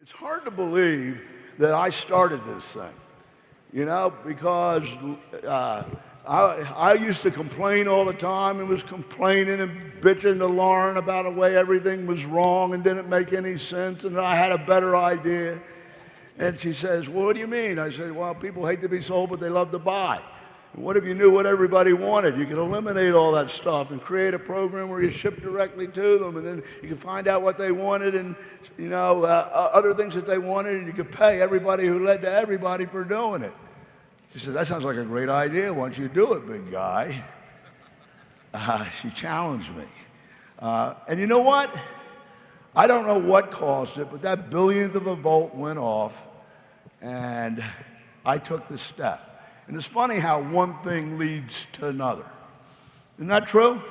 It's hard to believe that I started this thing, because I used to complain all the time and was complaining and bitching to Lauren about the way everything was wrong and didn't make any sense, and I had a better idea. And she says, "Well, what do you mean?" I said, "Well, people hate to be sold, but they love to buy. And what if you knew what everybody wanted? You could eliminate all that stuff and create a program where you ship directly to them, and then you can find out what they wanted and, other things that they wanted, and you could pay everybody who led to everybody for doing it." She said, "That sounds like a great idea. Why don't you do it, big guy?" She challenged me. And you know what? I don't know what caused it, but that billionth of a volt went off, and I took the step. And it's funny how one thing leads to another. Isn't that true?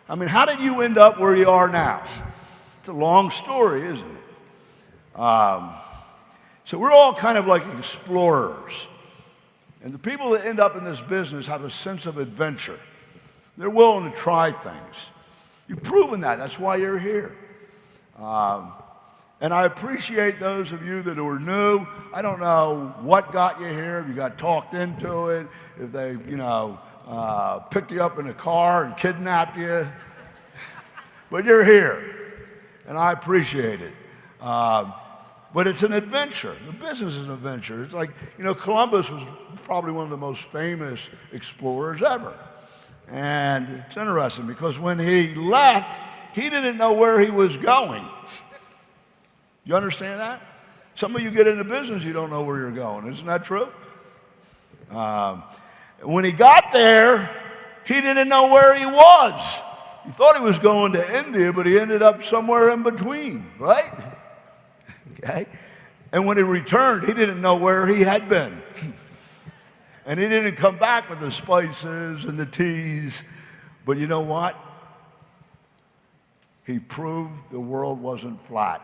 I mean, how did you end up where you are now? It's a long story, isn't it? So we're all kind of like explorers. And the people that end up in this business have a sense of adventure. They're willing to try things. You've proven that. That's why you're here. And I appreciate those of you that are new. I don't know what got you here, if you got talked into it, if they, picked you up in a car and kidnapped you. But you're here, and I appreciate it. But it's an adventure. The business is an adventure. It's like, Columbus was probably one of the most famous explorers ever. And it's interesting because when he left, he didn't know where he was going. You understand that? Some of you get into business, you don't know where you're going. Isn't that true? When he got there, he didn't know where he was. He thought he was going to India, but he ended up somewhere in between, right? Okay? And when he returned, he didn't know where he had been. And he didn't come back with the spices and the teas. But you know what? He proved the world wasn't flat.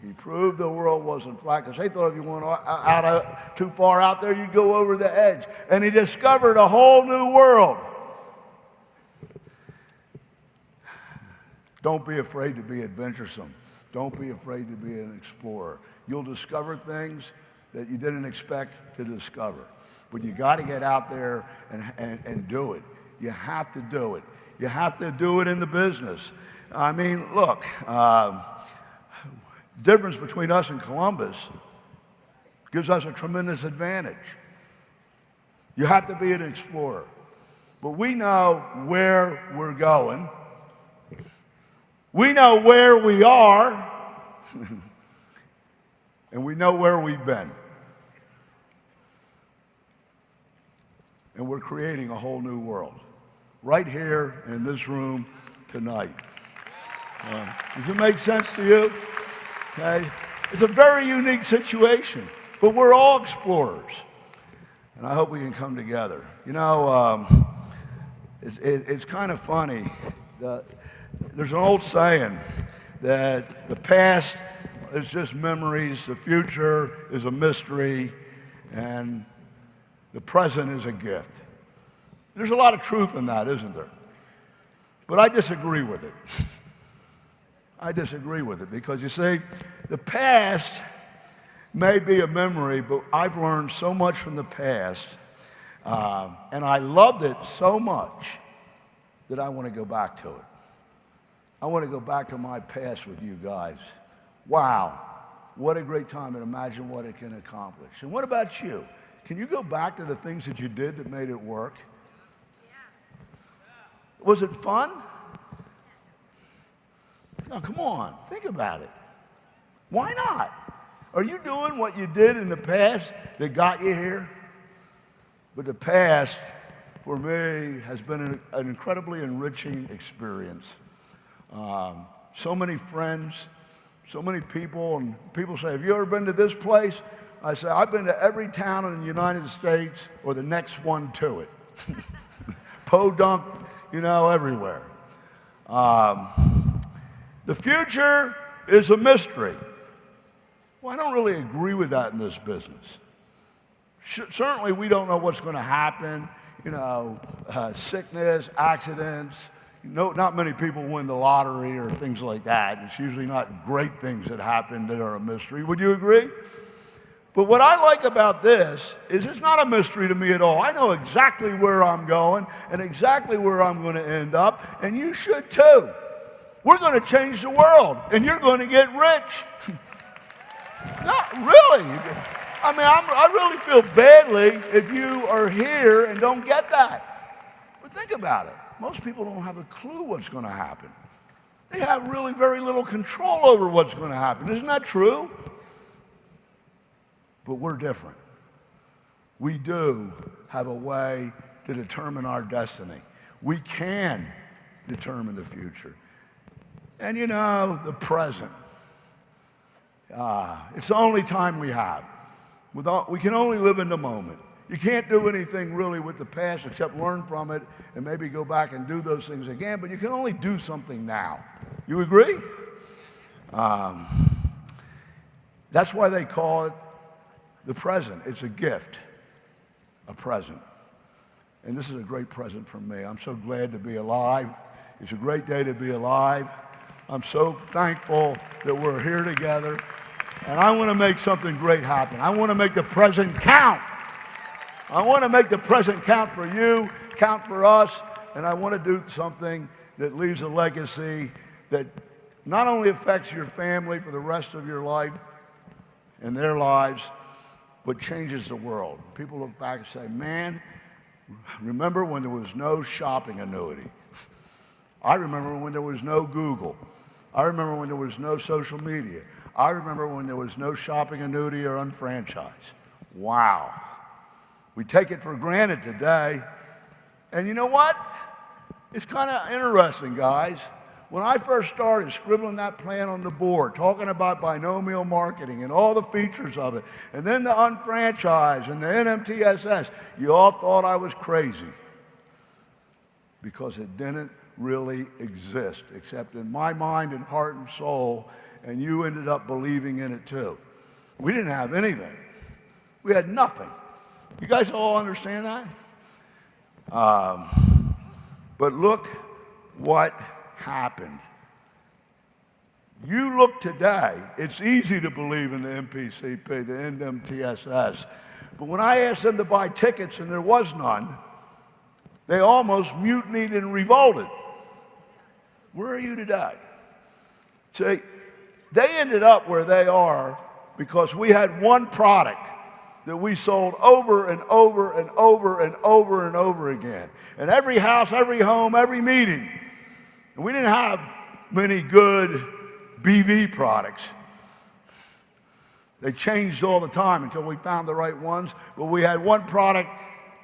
He proved the world wasn't flat because they thought if you went too far out there, you'd go over the edge. And he discovered a whole new world. Don't be afraid to be adventuresome. Don't be afraid to be an explorer. You'll discover things that you didn't expect to discover. But you got to get out there and do it. You have to do it. You have to do it in the business. I mean, look, difference between us and Columbus gives us a tremendous advantage. You have to be an explorer. But we know where we're going. We know where we are. And we know where we've been. And we're creating a whole new world right here in this room tonight. Does it make sense to you? Okay? It's a very unique situation, but we're all explorers. And I hope we can come together. It's kind of funny. There's an old saying that the past is just memories, the future is a mystery, and the present is a gift. There's a lot of truth in that, isn't there? But I disagree with it. I disagree with it because, you see, the past may be a memory, but I've learned so much from the past, and I loved it so much that I want to go back to it. I want to go back to my past with you guys. Wow, what a great time, and imagine what it can accomplish. And what about you? Can you go back to the things that you did that made it work? Was it fun? No, come on, think about it. Why not? Are you doing what you did in the past that got you here? But the past, for me, has been an incredibly enriching experience. So many friends, so many people, and people say, "Have you ever been to this place?" I say, "I've been to every town in the United States or the next one to it." Podunk, everywhere. The future is a mystery. Well, I don't really agree with that in this business. Certainly, we don't know what's going to happen. Sickness, accidents, Not many people win the lottery or things like that. It's usually not great things that happen that are a mystery. Would you agree? But what I like about this is it's not a mystery to me at all. I know exactly where I'm going and exactly where I'm going to end up, and you should too. We're going to change the world, and you're going to get rich. Not really. I mean, I really feel badly if you are here and don't get that. But think about it. Most people don't have a clue what's going to happen. They have really very little control over what's going to happen. Isn't that true? But we're different. We do have a way to determine our destiny. We can determine the future. And you know, the present. It's the only time we have. We can only live in the moment. You can't do anything really with the past except learn from it and maybe go back and do those things again, but you can only do something now. You agree? That's why they call it the present. It's a gift, a present. And this is a great present from me. I'm so glad to be alive. It's a great day to be alive. I'm so thankful that we're here together. And I want to make something great happen. I want to make the present count. I want to make the present count for you, count for us, and I want to do something that leaves a legacy that not only affects your family for the rest of your life and their lives, but changes the world. People look back and say, man, remember when there was no shopping annuity? I remember when there was no Google. I remember when there was no social media. I remember when there was no shopping annuity or unfranchised. Wow. We take it for granted today. And you know what? It's kind of interesting, guys. When I first started scribbling that plan on the board, talking about binomial marketing and all the features of it, and then the unfranchised and the NMTSS, you all thought I was crazy because it didn't really exist, except in my mind and heart and soul, and you ended up believing in it too. We didn't have anything. We had nothing. You guys all understand that? But look what happened. You look today, it's easy to believe in the MPCP, the NMTSS. But when I asked them to buy tickets and there was none, they almost mutinied and revolted. Where are you today? See, they ended up where they are because we had one product that we sold over and over and over and over and over again. And every house, every home, every meeting. And we didn't have many good BV products. They changed all the time until we found the right ones. But we had one product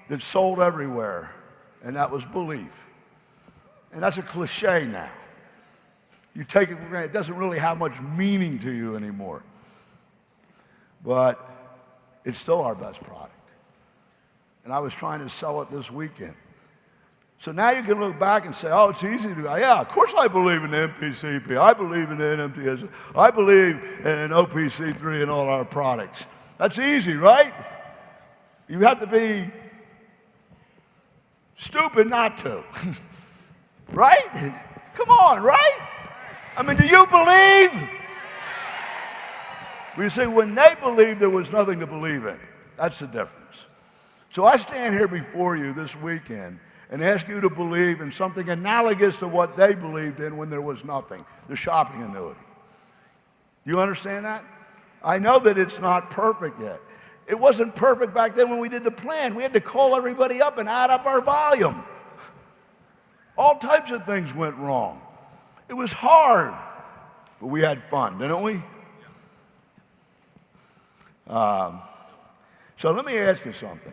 that sold everywhere, and that was belief. And that's a cliche now. You take it for granted. It doesn't really have much meaning to you anymore. But it's still our best product. And I was trying to sell it this weekend. So now you can look back and say, oh, it's easy to go. Yeah, of course I believe in the MPCP. I believe in the NMTS. I believe in OPC3 and all our products. That's easy, right? You have to be stupid not to. Right? Come on, right? I mean, do you believe? We say when they believed, there was nothing to believe in. That's the difference. So I stand here before you this weekend and ask you to believe in something analogous to what they believed in when there was nothing, the shopping annuity. You understand that? I know that it's not perfect yet. It wasn't perfect back then when we did the plan. We had to call everybody up and add up our volume. All types of things went wrong. It was hard, but we had fun, didn't we? So let me ask you something.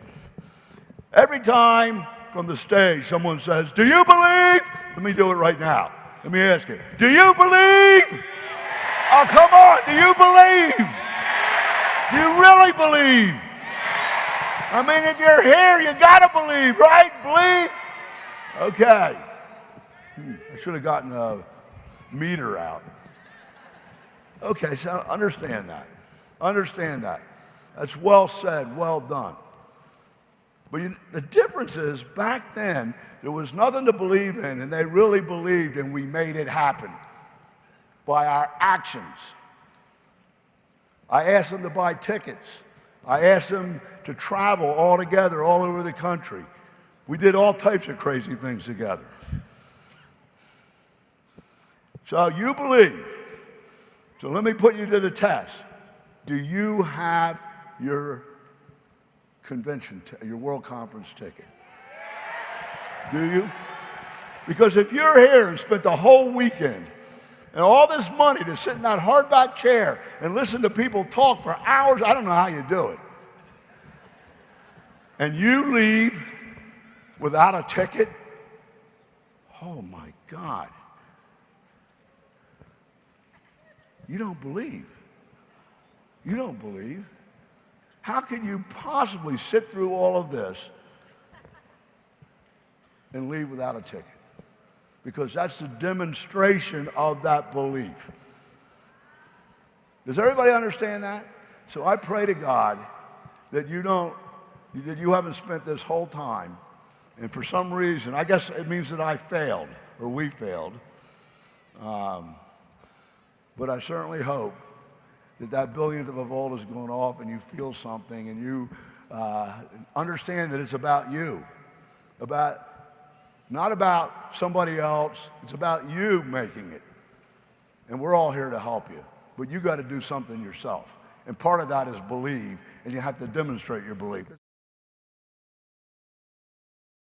Every time from the stage someone says, do you believe? Let me do it right now. Let me ask you, do you believe? Oh, come on, do you believe? Do you really believe? I mean, if you're here, you gotta believe, right? Believe? Okay. I should have gotten a meter out. Okay, so understand that. Understand that. That's well said, well done. But the difference is, back then, there was nothing to believe in, and they really believed, and we made it happen by our actions. I asked them to buy tickets. I asked them to travel all together, all over the country. We did all types of crazy things together. So you believe. So let me put you to the test. Do you have your convention, your World Conference ticket? Do you? Because if you're here and spent the whole weekend and all this money to sit in that hardback chair and listen to people talk for hours, I don't know how you do it, and you leave without a ticket, oh my God. You don't believe. You don't believe. How can you possibly sit through all of this and leave without a ticket? Because that's the demonstration of that belief. Does everybody understand that? So I pray to God that you haven't spent this whole time, and for some reason, I guess it means that I failed, or we failed, but I certainly hope that billionth of a volt is going off and you feel something and you understand that it's about you, not about somebody else. It's about you making it. And we're all here to help you. But you got to do something yourself. And part of that is believe, and you have to demonstrate your belief.